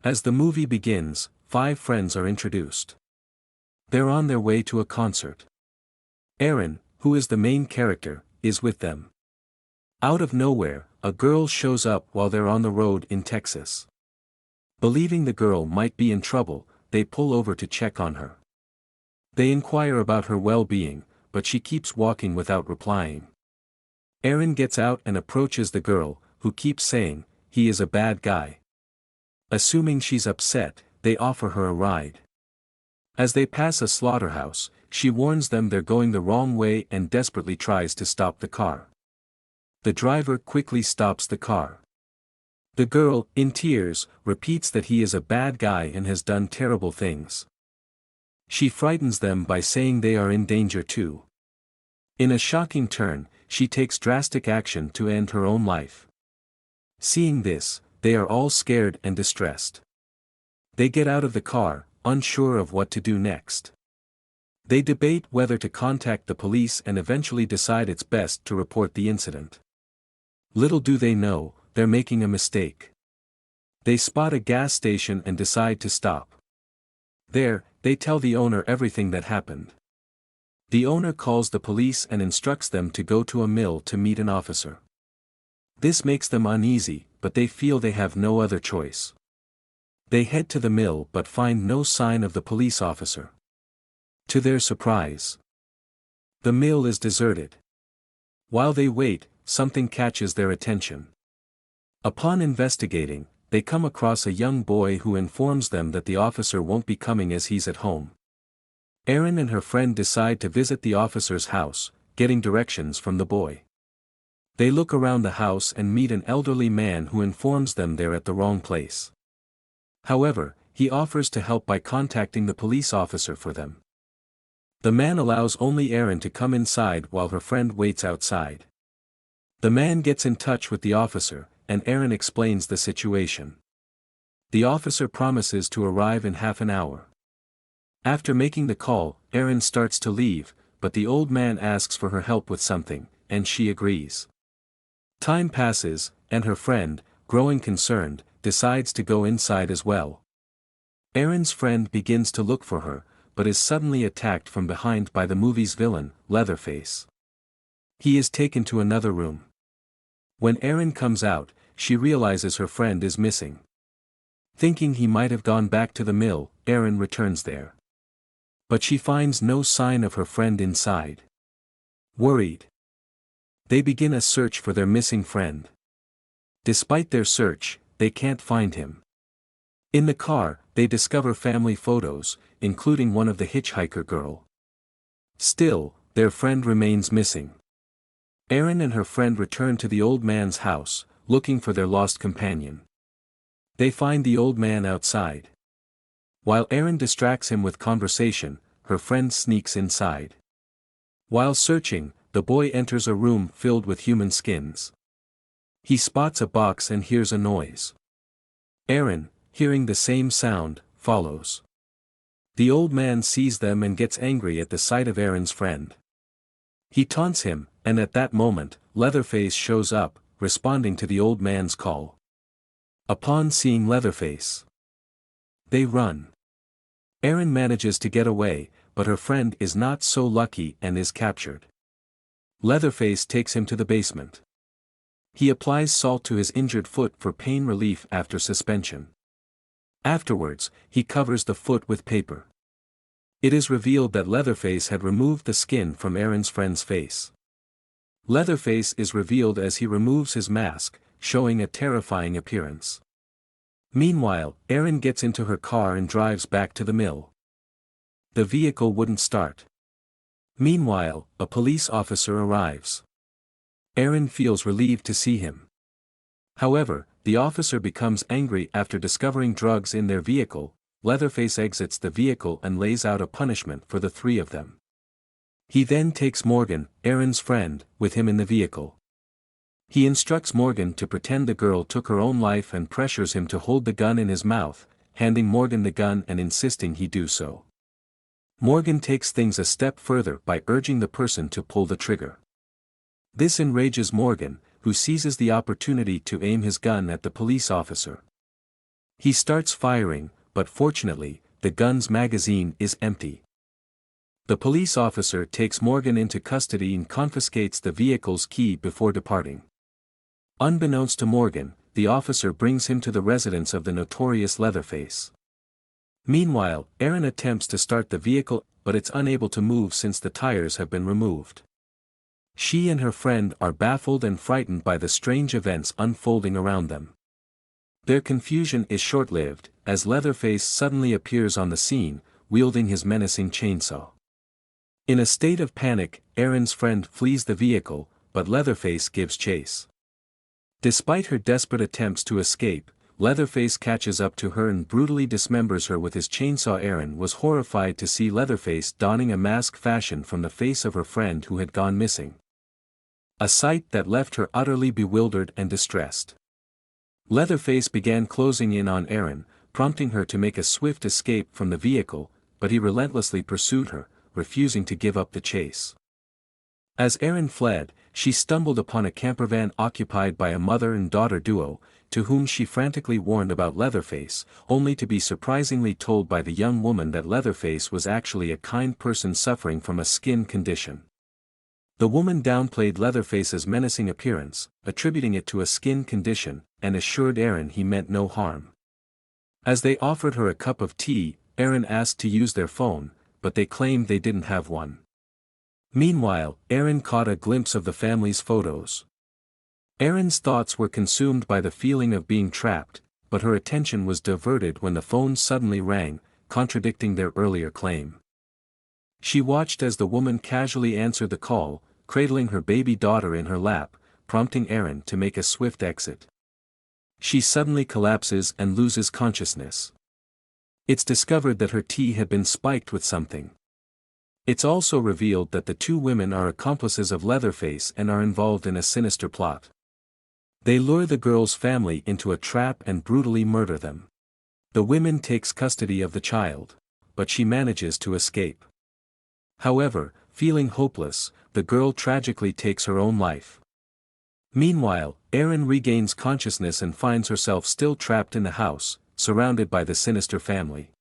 As the movie begins, five friends are introduced. They're on their way to a concert. Aaron, who is the main character, is with them. Out of nowhere, a girl shows up while they're on the road in Texas. Believing the girl might be in trouble, they pull over to check on her. They inquire about her well-being, but she keeps walking without replying. Aaron gets out and approaches the girl, who keeps saying, he is a bad guy. Assuming she's upset, they offer her a ride. As they pass a slaughterhouse, she warns them they're going the wrong way and desperately tries to stop the car. The driver quickly stops the car. The girl, in tears, repeats that he is a bad guy and has done terrible things. She frightens them by saying they are in danger too. In a shocking turn, she takes drastic action to end her own life. Seeing this, they are all scared and distressed. They get out of the car, unsure of what to do next. They debate whether to contact the police and eventually decide it's best to report the incident. Little do they know, they're making a mistake. They spot a gas station and decide to stop. There, they tell the owner everything that happened. The owner calls the police and instructs them to go to a mill to meet an officer. This makes them uneasy, but they feel they have no other choice. They head to the mill but find no sign of the police officer. To their surprise, the mill is deserted. While they wait, something catches their attention. Upon investigating, they come across a young boy who informs them that the officer won't be coming as he's at home. Erin and her friend decide to visit the officer's house, getting directions from the boy. They look around the house and meet an elderly man who informs them they're at the wrong place. However, he offers to help by contacting the police officer for them. The man allows only Erin to come inside while her friend waits outside. The man gets in touch with the officer, and Erin explains the situation. The officer promises to arrive in half an hour. After making the call, Erin starts to leave, but the old man asks for her help with something, and she agrees. Time passes, and her friend, growing concerned, decides to go inside as well. Erin's friend begins to look for her, but is suddenly attacked from behind by the movie's villain, Leatherface. He is taken to another room. When Erin comes out, she realizes her friend is missing. Thinking he might have gone back to the mill, Erin returns there. But she finds no sign of her friend inside. Worried, they begin a search for their missing friend. Despite their search, they can't find him. In the car, they discover family photos, including one of the hitchhiker girl. Still, their friend remains missing. Erin and her friend return to the old man's house, looking for their lost companion. They find the old man outside. While Erin distracts him with conversation, her friend sneaks inside. While searching, the boy enters a room filled with human skins. He spots a box and hears a noise. Erin, hearing the same sound, follows. The old man sees them and gets angry at the sight of Erin's friend. He taunts him, and at that moment, Leatherface shows up, responding to the old man's call. Upon seeing Leatherface, they run. Erin manages to get away, but her friend is not so lucky and is captured. Leatherface takes him to the basement. He applies salt to his injured foot for pain relief after suspension. Afterwards, he covers the foot with paper. It is revealed that Leatherface had removed the skin from Erin's friend's face. Leatherface is revealed as he removes his mask, showing a terrifying appearance. Meanwhile, Erin gets into her car and drives back to the mill. The vehicle wouldn't start. Meanwhile, a police officer arrives. Erin feels relieved to see him. However, the officer becomes angry after discovering drugs in their vehicle. Leatherface exits the vehicle and lays out a punishment for the three of them. He then takes Morgan, Erin's friend, with him in the vehicle. He instructs Morgan to pretend the girl took her own life and pressures him to hold the gun in his mouth, handing Morgan the gun and insisting he do so. Morgan takes things a step further by urging the person to pull the trigger. This enrages Morgan, who seizes the opportunity to aim his gun at the police officer. He starts firing, but fortunately, the gun's magazine is empty. The police officer takes Morgan into custody and confiscates the vehicle's key before departing. Unbeknownst to Morgan, the officer brings him to the residence of the notorious Leatherface. Meanwhile, Erin attempts to start the vehicle, but it's unable to move since the tires have been removed. She and her friend are baffled and frightened by the strange events unfolding around them. Their confusion is short-lived, as Leatherface suddenly appears on the scene, wielding his menacing chainsaw. In a state of panic, Erin's friend flees the vehicle, but Leatherface gives chase. Despite her desperate attempts to escape, Leatherface catches up to her and brutally dismembers her with his chainsaw. Erin was horrified to see Leatherface donning a mask fashioned from the face of her friend who had gone missing. A sight that left her utterly bewildered and distressed. Leatherface began closing in on Erin, prompting her to make a swift escape from the vehicle, but he relentlessly pursued her, refusing to give up the chase. As Erin fled, she stumbled upon a campervan occupied by a mother and daughter duo, to whom she frantically warned about Leatherface, only to be surprisingly told by the young woman that Leatherface was actually a kind person suffering from a skin condition. The woman downplayed Leatherface's menacing appearance, attributing it to a skin condition, and assured Erin he meant no harm. As they offered her a cup of tea, Erin asked to use their phone, but they claimed they didn't have one. Meanwhile, Erin caught a glimpse of the family's photos. Erin's thoughts were consumed by the feeling of being trapped, but her attention was diverted when the phone suddenly rang, contradicting their earlier claim. She watched as the woman casually answered the call, cradling her baby daughter in her lap, prompting Erin to make a swift exit. She suddenly collapses and loses consciousness. It's discovered that her tea had been spiked with something. It's also revealed that the two women are accomplices of Leatherface and are involved in a sinister plot. They lure the girl's family into a trap and brutally murder them. The woman takes custody of the child, but she manages to escape. However, feeling hopeless, the girl tragically takes her own life. Meanwhile, Erin regains consciousness and finds herself still trapped in the house, surrounded by the sinister family.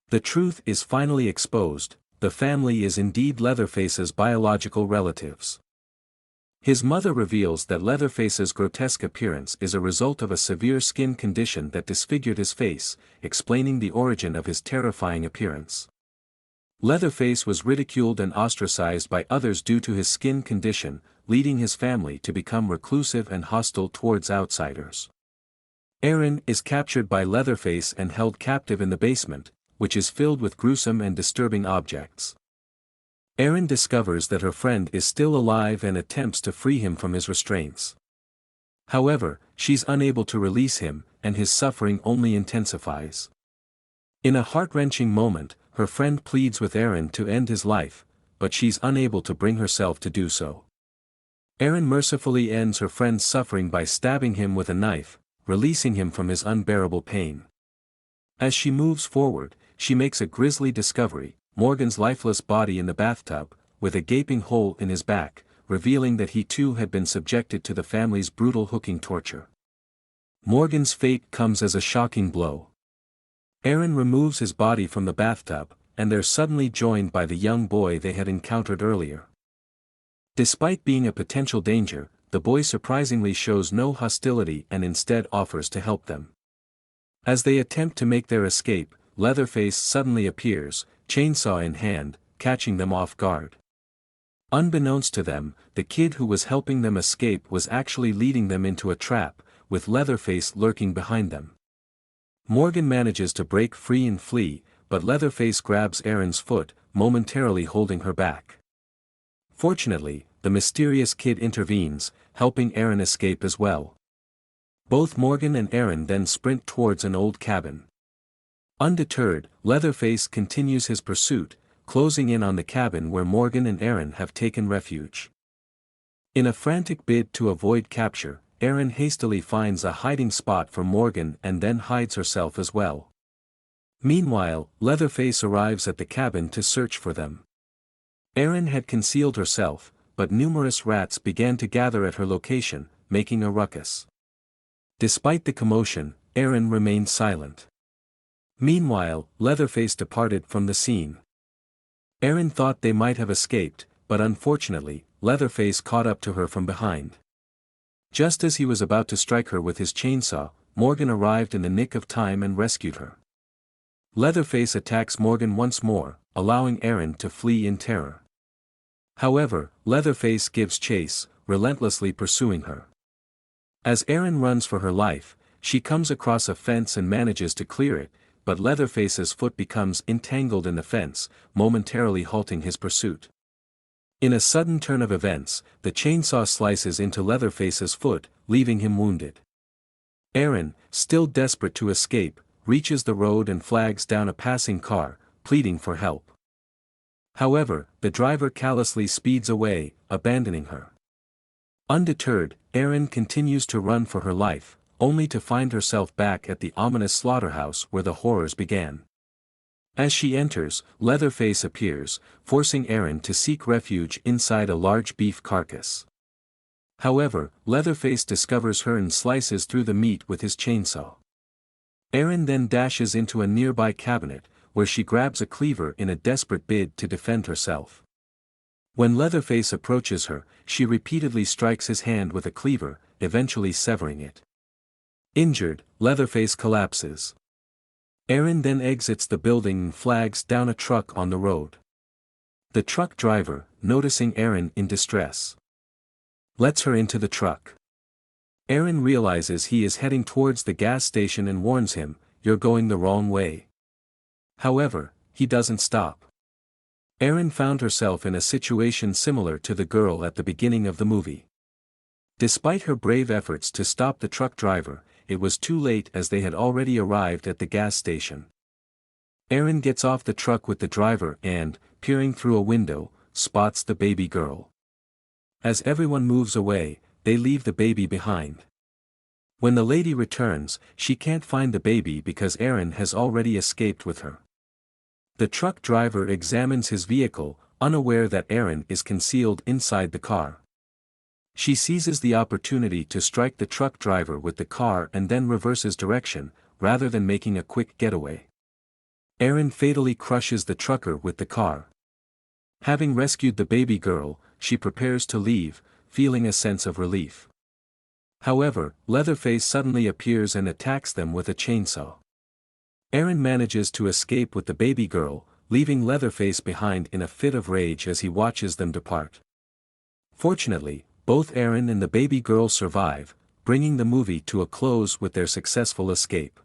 The truth is finally exposed: the family is indeed Leatherface's biological relatives. His mother reveals that Leatherface's grotesque appearance is a result of a severe skin condition that disfigured his face, explaining the origin of his terrifying appearance. Leatherface was ridiculed and ostracized by others due to his skin condition, leading his family to become reclusive and hostile towards outsiders. Erin is captured by Leatherface and held captive in the basement, which is filled with gruesome and disturbing objects. Erin discovers that her friend is still alive and attempts to free him from his restraints. However, she's unable to release him, and his suffering only intensifies. In a heart-wrenching moment, her friend pleads with Erin to end his life, but she's unable to bring herself to do so. Erin mercifully ends her friend's suffering by stabbing him with a knife, releasing him from his unbearable pain. As she moves forward, she makes a grisly discovery: Morgan's lifeless body in the bathtub, with a gaping hole in his back, revealing that he too had been subjected to the family's brutal hooking torture. Morgan's fate comes as a shocking blow. Erin removes his body from the bathtub, and they're suddenly joined by the young boy they had encountered earlier. Despite being a potential danger, the boy surprisingly shows no hostility and instead offers to help them. As they attempt to make their escape, Leatherface suddenly appears, chainsaw in hand, catching them off guard. Unbeknownst to them, the kid who was helping them escape was actually leading them into a trap, with Leatherface lurking behind them. Morgan manages to break free and flee, but Leatherface grabs Erin's foot, momentarily holding her back. Fortunately, the mysterious kid intervenes, helping Erin escape as well. Both Morgan and Erin then sprint towards an old cabin. Undeterred, Leatherface continues his pursuit, closing in on the cabin where Morgan and Erin have taken refuge. In a frantic bid to avoid capture, Erin hastily finds a hiding spot for Morgan and then hides herself as well. Meanwhile, Leatherface arrives at the cabin to search for them. Erin had concealed herself, but numerous rats began to gather at her location, making a ruckus. Despite the commotion, Aaron remained silent. Meanwhile, Leatherface departed from the scene. Aaron thought they might have escaped, but unfortunately, Leatherface caught up to her from behind. Just as he was about to strike her with his chainsaw, Morgan arrived in the nick of time and rescued her. Leatherface attacks Morgan once more, allowing Aaron to flee in terror. However, Leatherface gives chase, relentlessly pursuing her. As Aaron runs for her life, she comes across a fence and manages to clear it, but Leatherface's foot becomes entangled in the fence, momentarily halting his pursuit. In a sudden turn of events, the chainsaw slices into Leatherface's foot, leaving him wounded. Aaron, still desperate to escape, reaches the road and flags down a passing car, pleading for help. However, the driver callously speeds away, abandoning her. Undeterred, Aaron continues to run for her life, only to find herself back at the ominous slaughterhouse where the horrors began. As she enters, Leatherface appears, forcing Aaron to seek refuge inside a large beef carcass. However, Leatherface discovers her and slices through the meat with his chainsaw. Aaron then dashes into a nearby cabinet, where she grabs a cleaver in a desperate bid to defend herself. When Leatherface approaches her, she repeatedly strikes his hand with a cleaver, eventually severing it. Injured, Leatherface collapses. Aaron then exits the building and flags down a truck on the road. The truck driver, noticing Aaron in distress, lets her into the truck. Aaron realizes he is heading towards the gas station and warns him, "You're going the wrong way." However, he doesn't stop. Aaron found herself in a situation similar to the girl at the beginning of the movie. Despite her brave efforts to stop the truck driver, it was too late as they had already arrived at the gas station. Aaron gets off the truck with the driver and, peering through a window, spots the baby girl. As everyone moves away, they leave the baby behind. When the lady returns, she can't find the baby because Aaron has already escaped with her. The truck driver examines his vehicle, unaware that Aaron is concealed inside the car. She seizes the opportunity to strike the truck driver with the car and then reverses direction, rather than making a quick getaway. Aaron fatally crushes the trucker with the car. Having rescued the baby girl, she prepares to leave, feeling a sense of relief. However, Leatherface suddenly appears and attacks them with a chainsaw. Aaron manages to escape with the baby girl, leaving Leatherface behind in a fit of rage as he watches them depart. Fortunately, both Aaron and the baby girl survive, bringing the movie to a close with their successful escape.